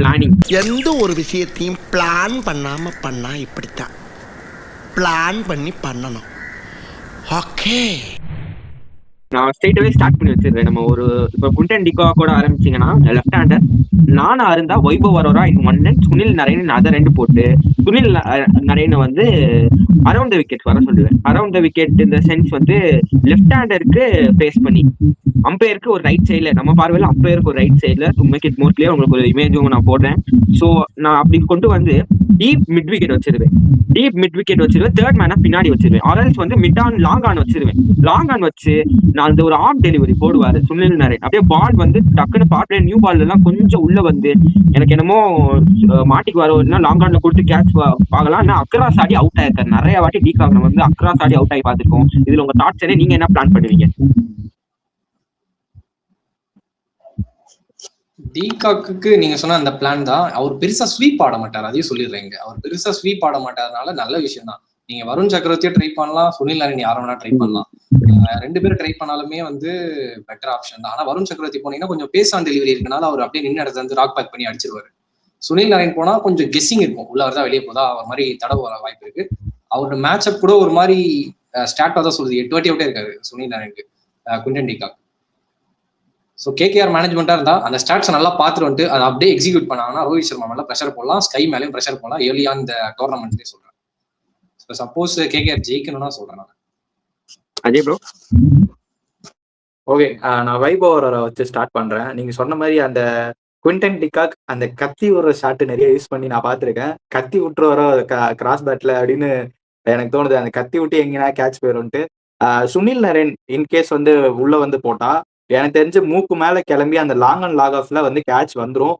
Planning. எந்த ஒரு விஷயத்தையும் பிளான் பண்ணாம பண்ணா இப்படித்தான். பிளான் பண்ணி பண்ணணும். ஓகே. நான் ஸ்ட்ரெயிட்டாவே ஸ்டார்ட் பண்ணி வச்சிருவேன். நம்ம ஒரு இப்போ குண்டன் டிகா கூட ஆரம்பிச்சீங்கன்னா லெஃப்ட் ஹேண்டர் நானா இருந்தா Vaibhav Arora in one and Sunil Narine அதை 2 போட்டு சுனில் நரேனை வந்து அரௌண்ட் த விக்கெட் வர சொல்லுவேன். அரௌண்ட் த விக்கெட் இந்த சென்ஸ் வந்து லெஃப்ட் ஹேண்டருக்கு ஃபேஸ் பண்ணி அம்பையருக்கு ஒரு ரைட் சைட்ல நம்ம பார்வையில் அம்பையருக்கு ஒரு ரைட் சைட்ல to make it more clear உங்களுக்கு ஒரு இமேஜும் நான் போடுறேன். ஸோ நான் அப்படி கொண்டு வந்து டீப் மிட் விக்கெட் வச்சிருவேன். தேர்ட் மேனா பின்னாடி வச்சிருவேன். ஆர்எல்ஸ் வந்து மிட் ஆன் லாங் ஆன் வச்சிருவேன். லாங் ஆன் வச்சு நான் அந்த ஒரு ஆர்ம் டெலிவரி போடுவாரு சுனில் நரேன். அப்படியே பால் வந்து டக்குன்னு பாட்டு நியூ பால் எல்லாம் கொஞ்சம் உள்ள வந்து எனக்கு என்னமோ மாட்டிக்கு வர லாங் ஆன்ல கொடுத்து கேட்ச் பார்க்கலாம். நான் அக்ராஸ் ஆடி அவுட் ஆயிருக்காரு நிறைய வாட்டி. டீகாக் நம்ம வந்து அக்ராஸ் ஆடி அவுட் ஆகி பார்த்துருக்கோம். இதுல உங்க தாட்ஸ் என்ன, நீங்க என்ன பிளான் பண்ணுவீங்க? டீகாக்கு நீங்க சொன்ன அந்த பிளான் தான். அவர் பெருசா ஸ்வீப் ஆட மாட்டார், அதையும் சொல்லிடுறேங்க. அவர் பெருசா ஸ்வீப் ஆட மாட்டாதனால நல்ல விஷயம் தான். நீங்க வருண் சக்கரவர்த்தியை ட்ரை பண்ணலாம், சுனில் நரேன் யாரை வேணா ட்ரை பண்ணலாம். 2 பேரும் ட்ரை பண்ணாலுமே வந்து பெட்டர் ஆப்ஷன் தான். ஆனா வருண் சக்கரவர்த்தி போனீங்கன்னா கொஞ்சம் பேஸ் ஆன் டெலிவரி இருக்கனால அவர் அப்படியே நின்று இடத்துல வந்து ராக் பேக் பண்ணி அடிச்சிருவாரு. சுனில் நரேன் போனா கொஞ்சம் கெஸ்ஸிங் இருக்கும், உள்ள வரதா வெளியே போதா அவர் மாதிரி தடவு வர வாய்ப்பு இருக்கு. அவரோட மேட்ச் அப் கூட ஒரு மாதிரி ஸ்டார்ட் தான் சொல்லுது, 8 வாட்டி அவுட்டே இருக்காரு சுனில் நரேனுக்கு குண்டன் டிகாக். ஸோ கேகேஆர் மேனேஜ்மெண்டா இருந்தா அந்த ஸ்டாட்ஸ் நல்லா பார்த்துட்டு வந்துட்டு அதை அப்படியே எக்ஸிக்யூட் பண்ணாங்கன்னா ரோஹித் சர்மா மேல ப்ரெஷர் போடலாம், ஸ்கை மேலேயும் ப்ரெஷர் போடலாம். ஏர்லியா இந்த டோர்னமெண்ட்லேயே சொல்றேன். சப்போஸ் கேகேஆர் ஜெயிக்கணும்னா சொல்றேன் நான். அஜய் ப்ரோ. ஓகே, நான் வைபவரை வச்சு ஸ்டார்ட் பண்றேன். நீங்க சொன்ன மாதிரி அந்த குவிண்டன் டிகாக் அந்த கத்தி விடுற ஷாட் நிறைய யூஸ் பண்ணி நான் பார்த்துருக்கேன். கத்தி விட்டுரு வர கிராஸ் பேட்ல அப்படின்னு எனக்கு தோணுது. அந்த கத்தி விட்டு எங்கன்னா கேட்ச் போயிரும்ட்டு. சுனில் நரேன் இன்கேஸ் வந்து உள்ள வந்து போட்டா எனக்கு தெரிஞ்சு மூக்கு மேல கிளம்பி அந்த லாங் அண்ட் லாக் ஆஃப்ல வந்து கேட்ச் வந்துடும்.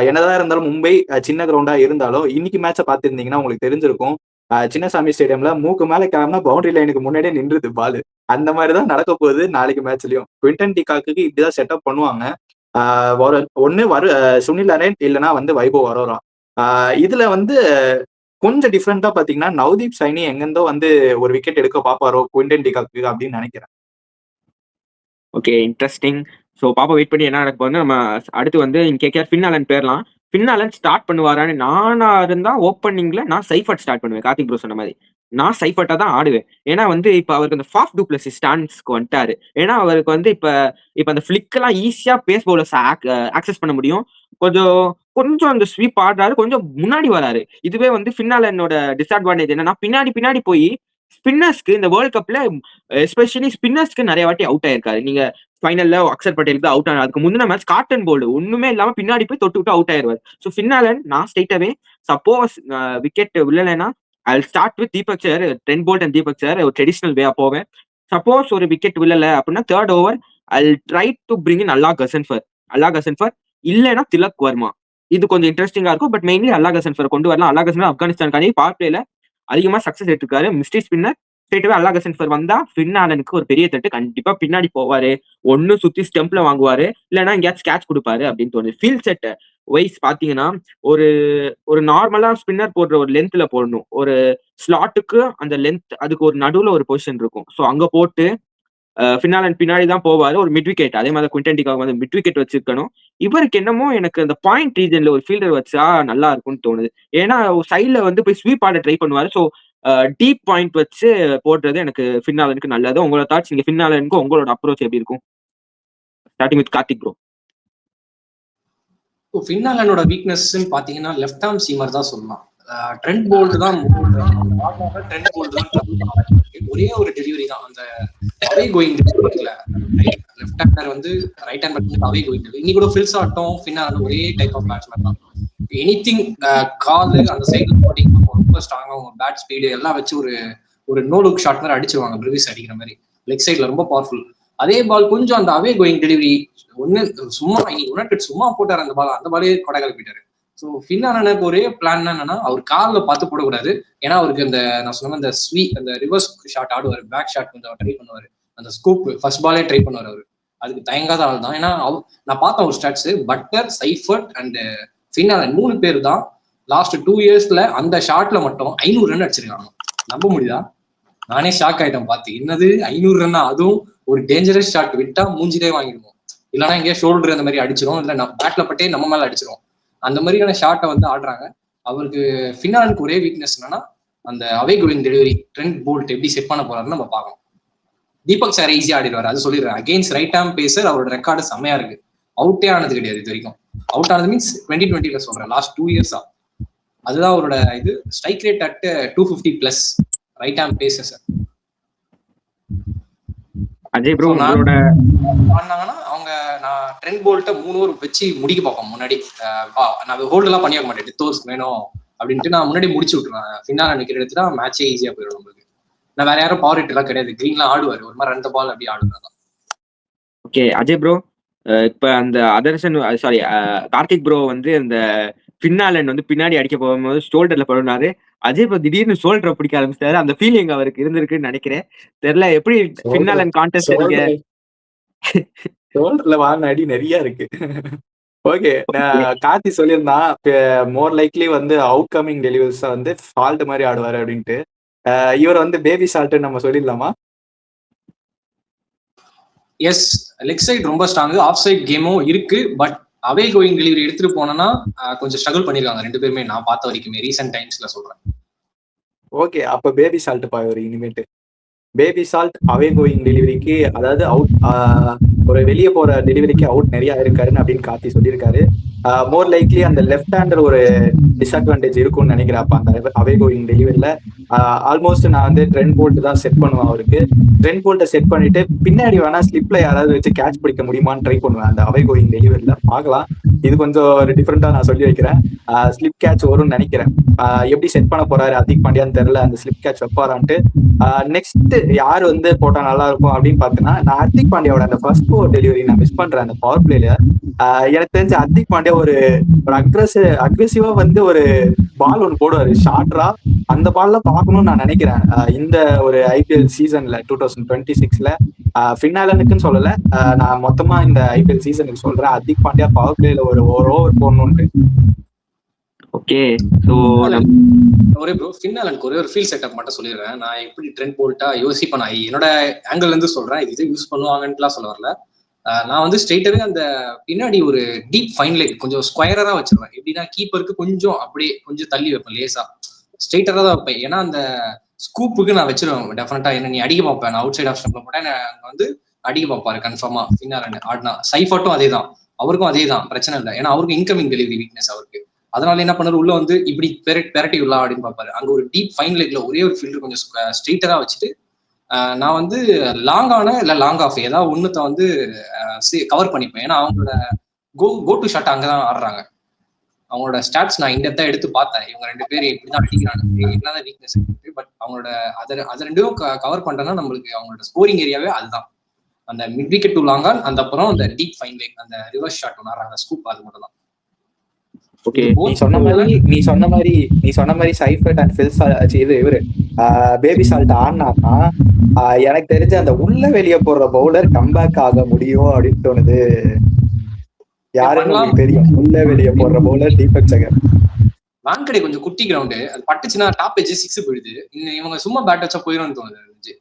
என்னதான் இருந்தாலும் மும்பை சின்ன கிரவுண்டா இருந்தாலும் இன்னைக்கு மேட்சை பார்த்துருந்தீங்கன்னா உங்களுக்கு தெரிஞ்சிருக்கும். சின்னசாமி ஸ்டேடியம்ல மூக்கு மேல கிளம்பினா பவுண்டரி லைனுக்கு முன்னாடியே நின்றுது பால். அந்த மாதிரிதான் நடக்க போகுது நாளைக்கு மேட்ச்லயும். குவிண்டன் டிகாக்கு இப்படிதான் செட்டப் பண்ணுவாங்க. ஒன்னு சுனில் நரேன் இல்லைன்னா வந்து வைபவ் வரோரா. இதுல வந்து கொஞ்சம் டிஃப்ரெண்டா பாத்தீங்கன்னா நவ்தீப் சைனி எங்கிருந்தோ வந்து ஒரு விக்கெட் எடுக்க பாப்பாரோ குவிண்டன் டிகாக்கு அப்படின்னு நினைக்கிறேன். Okay, interesting. ஸோ பாப்பா வெயிட் பண்ணி என்ன நடக்க வந்து நம்ம அடுத்து வந்து கேகேஆர் ஃபின்னாலன் பேர்லாம். ஃபின்னாலன் ஸ்டார்ட் பண்ணுவாரான்னு நானா இருந்தா ஓப்பனிங்ல நான் சைஃபர்ட் ஸ்டார்ட் பண்ணுவேன். கார்த்திக் ப்ரோ சொன்ன மாதிரி நான் சைஃபர்ட்டா தான் ஆடுவேன். ஏன்னா வந்து இப்ப அவருக்கு அந்த ஃபாஃப் டூப்ளசி ஸ்டாண்ட்ஸ்க்கு வந்துட்டாரு. ஏன்னா அவருக்கு வந்து இப்ப அந்த ஃபிளிக் எல்லாம் ஈஸியா பேஸ் பவுலர்ஸ் ஆக்சஸ் பண்ண முடியும். கொஞ்சம் கொஞ்சம் அந்த ஸ்வீப் ஆடுறாரு, கொஞ்சம் முன்னாடி வராரு. இதுவே வந்து ஃபின்னாலனோட டிஸ்அட்வான்டேஜ் என்னன்னா பின்னாடி போய் ஸ்பின்னர்ஸ்க்கு இந்த வேர்ல்ட் கப்ல எஸ்பெஷலி ஸ்பின்னர்ஸ்க்கு நிறைய வாட்டி அவுட் ஆயிருக்காரு. நீங்க ஃபைனல்ல அக்ஷர் பட்டேலுக்கு அவுட் ஆனார். அதுக்கு முந்தின மேட்ச் காட்டன் போல்டு ஒண்ணுமே இல்லாம பின்னாடி போய் தொட்டு விட்டு அவுட் ஆயிருவார். ஸோ ஃபின்னாலன் நான் ஸ்ட்ரைட்டாவே சப்போஸ் விக்கெட் விழலைன்னா I start with Deepak Chahar, Trent Boult and Deepak Chahar ஒரு ட்ரெடிஷனல் வே போவேன். சப்போஸ் ஒரு விக்கெட் விழல அப்படின்னா third over I try to bring in Allah Ghazanfar இல்லைன்னா திலக் வர்மா. இது கொஞ்சம் இன்ட்ரெஸ்டிங்கா இருக்கும். பட் மெயின்லி அல்லா கசன்ஃபர் கொண்டு வரலாம். அல்லா கசன்ஃபர் ஆப்கானிஸ்தானுக்கான பவர் பிளேல அதிகமா சக்சஸ் எடுத்திருக்காரு. மிஸ்ட்ரி ஸ்பின்னர் ஸ்ட்ரெயிட்டாவே அல்லா கசன்ஃபர் வந்தா ஃபின்னாலனுக்கு ஒரு பெரிய தட்டு. கண்டிப்பா பின்னாடி போவாரு, ஒன்னு சுத்தி ஸ்டெம்ப்ல வாங்குவாரு, இல்லைன்னா எங்கேயாச்சும் கேட்ச் கொடுப்பாரு அப்படின்னு தோணுது. ஃபீல்ட் செட் வைஸ் பாத்தீங்கன்னா ஒரு ஒரு நார்மலா ஸ்பின்னர் போடுற ஒரு லென்த்ல போடணும். ஒரு ஸ்லாட்டுக்கு அந்த லென்த் அதுக்கு ஒரு நடுவுல ஒரு பொசிஷன் இருக்கும். ஸோ அங்க போட்டு ஃபின்னாலன் பின்னாடி தான் போவாரு. ஒரு மிட் விக்கெட் அதே மாதிரி குவிண்டன் டிகாக் வந்து மிட் விக்கெட் வச்சிருக்கணும். இவருக்கு என்னமோ எனக்கு அந்த பாயிண்ட் ரீஜன்ல ஒரு ஃபீல்டர் வச்சா நல்லா இருக்கும்னு தோணுது. ஏன்னா சைட்ல வந்து போய் ஸ்வீப் ஆட ட்ரை பண்ணுவாரு. ஸோ டீப் பாயிண்ட் வச்சு போடுறது எனக்கு ஃபின்னாலனுக்கு நல்லது. உங்களோட தாட்ஸ், நீங்க ஃபின்னாலனுக்கு உங்களோட அப்ரோச் எப்படி இருக்கும்? Starting with Karthik bro. ஃபின்னாலனோட வீக்னஸ் பாத்தீங்கன்னா லெஃப்ட் ஆர்ம் சீமர் தான் சொல்லலாம். ட்ரெண்ட் போல்ட் தான் ஒரே ஒரு டெலிவரி தான் அந்த அவே கோயிங் லெஃப்ட் ஹேண்டர் வந்து ரைட் ஹேண்ட் அவே கோயிங். இன்னி கூட ஃபில்ஸ் ஆட்டம் ஃபின்னாலன் ஒரே டைப் ஆஃப் பேட்ஸ்மேன் தான். எனிதிங் கால் அந்த சைடு ரொம்ப ஸ்ட்ராங்கா பேட் ஸ்பீடு எல்லாம் வச்சு ஒரு நோ லுக் ஷாட் மாதிரி அடிச்சிருவாங்க. பிரிவிஸ் அடிக்கிற மாதிரி லெக் சைட்ல ரொம்ப பவர்ஃபுல். அதே பால் கொஞ்சம் அந்த அவே கோயிங் டெலிவரி ஒன்னு சும்மா யுனைடெட் சும்மா போட்டாரு அந்த பாலே கொடைகால் போயிட்டாரு. ஸோ ஃபின்னாலனுக்கு ஒரே பிளான் என்னன்னா அவர் காலில் பார்த்து போடக்கூடாது. ஏன்னா அவருக்கு அந்த நான் சொன்ன அந்த அந்த ரிவர்ஸ் ஷாட் ஆடுவார், பேக் ஷாட் கொஞ்சம் ட்ரை பண்ணுவார், அந்த ஸ்கூப் ஃபர்ஸ்ட் பாலே ட்ரை பண்ணுவார். அவர் அதுக்கு தயங்காத ஆள் தான். ஏன்னா நான் பார்த்தேன் ஒரு ஸ்டாட்ஸ் பட்டர், சைஃபர்ட் அண்ட் ஃபின்னாலன் 3 பேர் தான் லாஸ்ட் 2 இயர்ஸ்ல அந்த ஷாட்ல மட்டும் 500 ரன் அடிச்சிருக்காங்க. நம்ப முடியுதா? நானே ஷாக் ஆயிட்டேன் பார்த்து. என்னது 500 ரன்னா? அதுவும் ஒரு டேஞ்சரஸ் ஷாட் விட்டா மூஞ்சிலே வாங்கிடுவோம், இல்லைன்னா எங்கேயா ஷோல்டர் அந்த மாதிரி அடிச்சிடும், இல்லை பேட்ல பட்டே நம்ம மேல அடிச்சிடும். அந்த மாதிரியான ஷாட்டை வந்து ஆடுறாங்க. அவருக்கு ஃபின்னாலனுக்கு ஒரே வீக்னஸ் என்னன்னா அந்த அவே கோயிங் டெலிவரி ட்ரெண்ட் போல்ட் எப்படி செட் பண்ண போறாருன்னு நம்ம பார்க்கணும். தீபக் சார் ஈஸியா ஆடிடுவாரு, அது சொல்லிடுறேன். அகெயின்ஸ்ட் ரைட் ஆர்ம் பேசர் அவரோட ரெக்கார்டு செம்மையா இருக்கு. அவுட்டே ஆனது கிடையாது இது வரைக்கும். அவுட் ஆனது மீன்ஸ் 2020 சொல்றேன், லாஸ்ட் 2 இயர்ஸா. அதுதான் அவரோட இது. Strike rate at 250+ right arm pacer sir. Ajay bro பண்ணாங்கன்னா அவங்க நான் ட்ரெண்ட் போல்ட்ட 3 ஓவர் வச்சு முடிக்க பார்ப்போம். முன்னாடி நான் ஹோல்ட் எல்லாம் பண்ணிக்க மாட்டேன், டெத் ஓவர்ஸ் வேணும் அப்படின்ட்டு நான் முன்னாடி முடிச்சு விட்டுருவேன். ஃபின்னால நிக்கிற இடத்துல மேட்சே ஈஸியா போயிடும் நம்மளுக்கு. நான் வேற யாரும் பவர் ஹிட் எல்லாம் கிடையாது, கிரீன்லாம் ஆடுவாரு, ஒரு மாதிரி 2 பால் அப்படி ஆடுறாங்க. ஓகே அஜய் ப்ரோ, இப்ப அந்த அதர்சன் சாரி கார்த்திக் ப்ரோ வந்து அந்த ஃபின்னாலன் வந்து பின்னாடி அடிக்க போகும்போது ஷோல்டர்ல படுனாரு. அஜய் ப்ரோ திடீர்னு ஷோல்டரை பிடிக்க ஆரம்பிச்சாரு. அந்த ஃபீலிங் அவருக்கு இருந்திருக்குன்னு நினைக்கிறேன். தெரியல எப்படி ஃபின்னாலன் கான்டெஸ்ட் நீங்க ஷோல்டர்ல வாங்கின அடி நிறைய இருக்கு. ஓகே, கார்த்தி சொல்லியிருந்தான் மோர் லைக்லி வந்து அவுட் கமிங் டெலிவரிஸ் வந்து ஃபால்ட் மாதிரி ஆடுவாரு அப்படின்ட்டு. இவர் வந்து பேபி சால்ட் நம்ம சொல்லிடலாமா? எஸ், லெக் சைட் ரொம்ப ஸ்ட்ராங், ஆஃப் சைட் கேமும் இருக்கு. பட் அவே கோயிங் டெலிவரி எடுத்துட்டு போனா கொஞ்சம் ஸ்ட்ரகிள் பண்ணிருக்காங்க 2 பேருமே, நான் பார்த்த வரைக்குமே ரீசெண்ட் டைம்ஸ்ல சொல்றேன். ஓகே, அப்ப பேபி சால்ட் பாரு இனிமேட்டு. பேபி சால்ட் அவே கோயிங் டெலிவரிக்கு, அதாவது அவுட் ஒரு வெளியே போற டெலிவரிக்கு அவுட் நிறைய இருக்காருன்னு அப்படின்னு கார்த்தி சொல்லியிருக்காரு. மோர் லைக்லி அந்த லெஃப்ட் ஹேண்டர் ஒரு டிஸ்அட்வான்டேஜ் இருக்கும்னு நினைக்கிறேன். அப்ப அந்த அவே கோயிங் டெலிவரியில ஆல்மோஸ்ட் நான் வந்து ட்ரெண்ட் போல்ட் தான் செட் பண்ணுவேன் அவருக்கு. ட்ரெண்ட் போல்ட்டை செட் பண்ணிட்டு பின்னாடி வேணா ஸ்லிப்ல யாராவது வச்சு கேட்ச் பிடிக்க முடியுமான்னு ட்ரை பண்ணுவேன் அந்த அவே கோயிங் டெலிவரியில. பார்க்கலாம், இது கொஞ்சம் ஒரு டிஃப்ரெண்டா நான் சொல்லி வைக்கிறேன். ஸ்லிப் கேட்ச் வரும்னு நினைக்கிறேன். எப்படி செட் பண்ண போறாரு ஹர்திக் பாண்டியான்னு தெரியல, அந்த ஸ்லிப் கேட்ச் வைப்பாரான்ட்டு. நெக்ஸ்ட் யார் வந்து போட்டா நல்லா இருக்கும் அப்படின்னு பார்த்தீங்கன்னா, நான் ஹர்திக் பாண்டியாவோட அந்த ஃபர்ஸ்ட் ஓவர் டெலிவரி நான் மிஸ் பண்றேன் அந்த பவர் பிளேல. எனக்கு தெரிஞ்ச ஹர்திக் பாண்டியா ஒரு அக்ரெசிவா வந்து ஒரு பால் ஒன்று போடுவாரு ஷார்ட்ரா. அந்த பால்ல பார்க்கணும்னு நான் நினைக்கிறேன் இந்த ஒரு ஐபிஎல் சீசன்ல 2026ல. ஃபின்னாலனுக்குன்னு சொல்லல, நான் மொத்தமா இந்த ஐபிஎல் சீசனுக்கு சொல்றேன். ஹர்திக் பாண்டியா பவர் பிளேல ஒரு ஓவர் போடணும்னு. ஓகே, சோ ஒரே ப்ரோ ஃபின்னாலனுக்கு ஒரே ஒரு ஃபீல் செட்டப் மட்டும் சொல்லிடுறேன். நான் எப்படி ட்ரெண்ட் போல்ட்டா யோசிப்பேன், நான் என்னோட ஆங்கிள் இருந்து சொல்றேன், இது யூஸ் பண்ணுவாங்கன்ட்டுலாம் சொல்ல வரல. நான் வந்து ஸ்ட்ரெயிட்டாவே அந்த பின்னாடி ஒரு டீப் ஃபைன் லைட் கொஞ்சம் ஸ்கொயரா வச்சிருவேன். எப்படின்னா கீப்பருக்கு கொஞ்சம் அப்படியே கொஞ்சம் தள்ளி வைப்பேன், லேசா ஸ்ட்ரெயிட்டரா தான் வைப்பேன். ஏன்னா அந்த ஸ்கூப்புக்கு நான் வச்சிருவேன் டெஃபினட்டா. என்ன நீ அடிக்க பார்ப்பேன், நான் அவுட் சைட் ஆஃப் ஸ்டம்ப்ல போட்டேன், நான் வந்து அடிக்க பார்ப்பாரு கன்ஃபார்மா ஃபின்னாலன் ஆடினா. சைஃபர்ட்டும் அதே தான், அவருக்கும் அதே தான், பிரச்சனை இல்லை. ஏன்னா அவருக்கு இன்கமிங் டெலிவரி வீக்னஸ் அவருக்கு. அதனால என்ன பண்ணாரு, உள்ள வந்து இப்படி பெரட்டி உள்ள அப்படின்னு பார்ப்பாரு. அங்க ஒரு டீப் ஃபைன் லைட்ல ஒரே ஒரு ஃபீல்டர் கொஞ்சம் ஸ்ட்ரெயிட்டரா வச்சுட்டு நான் வந்து லாங் ஆன இல்ல லாங் ஆஃப் ஏதாவது ஒண்ணுத்த வந்து கவர் பண்ணிப்பேன். ஏன்னா அவங்களோட கோ டு ஷாட் அங்கதான் ஆடுறாங்க. அவங்களோட ஸ்டாட்ஸ் நான் இன்டெப்தா எடுத்து பார்த்தேன். இவங்க 2 பேரும் இப்படிதான் அடிக்கிறாங்க, என்னதான் வீக்னஸ் இருக்கு. பட் அவங்களோட அதை 2ம் கவர் பண்றேன்னா நம்மளுக்கு அவங்களோட ஸ்கோரிங் ஏரியாவே அதுதான். அந்த mid wicket to long on, அந்த அப்புறம் அந்த டீப் ஃபைன் லைட், அந்த ரிவர்ஸ் ஷாட் ஒன்று ஆடுறாங்க ஸ்கூப், அது மட்டும் தான். ஓகே, நீ சொன்ன மாதிரி சைஃபர்ட் அண்ட் ஃபில்ஸ் இது இவரு பேபி சால்ட் ஆடினார்னா எனக்கு தெரிஞ்ச அந்த உள்ள வெளியே போடுற பவுலர் கம்பேக் ஆக முடியும் அப்படின்னு தோணுது. யாருன்னு உங்களுக்கு தெரியும் உள்ள வெளியே போடுற பவுலர்? தீபக் சகர். வாங்கடை கொஞ்சம் குட்டி கிரவுண்டு, அது பட்டுச்சுன்னா டாப் எஜ் 6 போயிடுது. இவங்க சும்மா பேட் வச்சா போயிடும்னு தோணுது.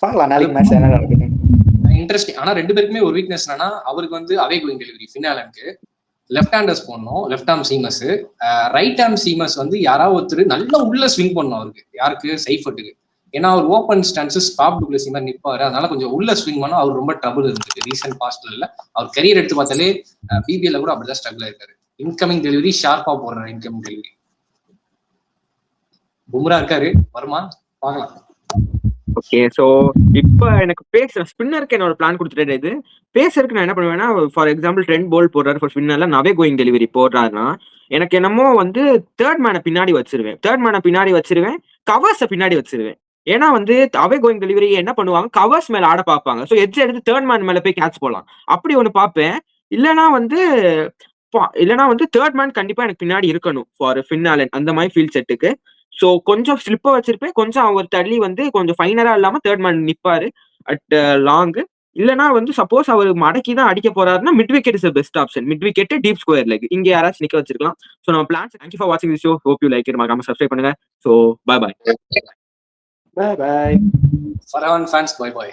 பார்க்கலாம் நாளைக்கு மேட்ச் என்ன நடக்குது. இன்ட்ரெஸ்டிங். ஆனா 2 பேருக்குமே ஒரு வீக்னஸ் என்னன்னா, அவருக்கு வந்து அவே கோயிங் டெலிவரி ஃபின்னாலனுக்கு லெஃப்ட் ஹேண்டர்ஸ் போடணும், left arm seamers. Right arm seamers வந்து யாராவது ஒருத்தர் நல்லா உள்ள ஸ்விங் பண்ணணும் அவருக்கு. யாருக்கு? சைஃபர்ட்டுக்கு. ஏன்னா அவர் ஓப்பன் ஸ்டான்சஸ் டாப் டுப்ளசி மாதிரி நிற்பாரு. அதனால கொஞ்சம் உள்ள ஸ்விங் பண்ணா அவர் ரொம்ப ட்ரபிள் இருந்துருக்கு ரீசென்ட் பாஸ்ட்ல. இல்ல அவர் கரியர் எடுத்து பார்த்தாலே பிபிஎல்ல கூட அப்படிதான் ஸ்ட்ரகிள் ஆயிருக்காரு. இன்கமிங் டெலிவரி ஷார்ப்பா போடுற இன்கமிங் டெலிவரி. பும்ரா இருக்காரு, வருமா பார்க்கலாம். ஓகே, சோ இப்ப எனக்கு ஸ்பின்னருக்கு என்னோட பிளான் கொடுத்துட்டு இது பேசறதுக்கு நான் என்ன பண்ணுவேன்னா, ஃபார் எக்ஸாம்பிள் ட்ரெண்ட் போல்ட் போடுறாரு ஃபார் ஸ்பின்னர்ல, அவே கோயிங் டெலிவரி போடுறாருன்னா எனக்கு என்னமோ வந்து தேர்ட் மேனை பின்னாடி வச்சிருவேன், கவர்ஸை பின்னாடி வச்சிருவேன். ஏன்னா வந்து அவே கோயிங் டெலிவரி என்ன பண்ணுவாங்க, கவர்ஸ் மேல ஆட பார்ப்பாங்க. ஸோ எட்ஜ் எடுத்து தேர்ட் மேன் மேல போய் கேட்ச் போடலாம், அப்படி ஒன்று பார்ப்பேன். இல்லைன்னா வந்து தேர்ட் மேன் கண்டிப்பா எனக்கு பின்னாடி இருக்கணும் ஃபார் ஃபின்னாலன் அந்த மாதிரி ஃபீல்ட் செட்டுக்கு. ஸோ கொஞ்சம் ஸ்லிப்பா வச்சிருப்பேன், கொஞ்சம் அவர் தள்ளி வந்து கொஞ்சம் ஃபைனரா இல்லாம தேர்ட் மேன் நிப்பாரு அட் லாங். இல்லைன்னா வந்து சப்போஸ் அவர் மடக்கி தான் அடிக்க போறாருன்னா mid wicket is best option. Mid wicket deep square leg இங்க யாராச்சும் நிக்க வச்சிருக்கலாம். ஸோ நம்ம பிளான்ஸ். தேங்க்யூ ஃபார் வாட்சிங் this show. Hope you like it. மறக்காம சப்ஸ்கிரைப் பண்ணுங்க. So bye bye. Bye bye. Farhan fans bye by.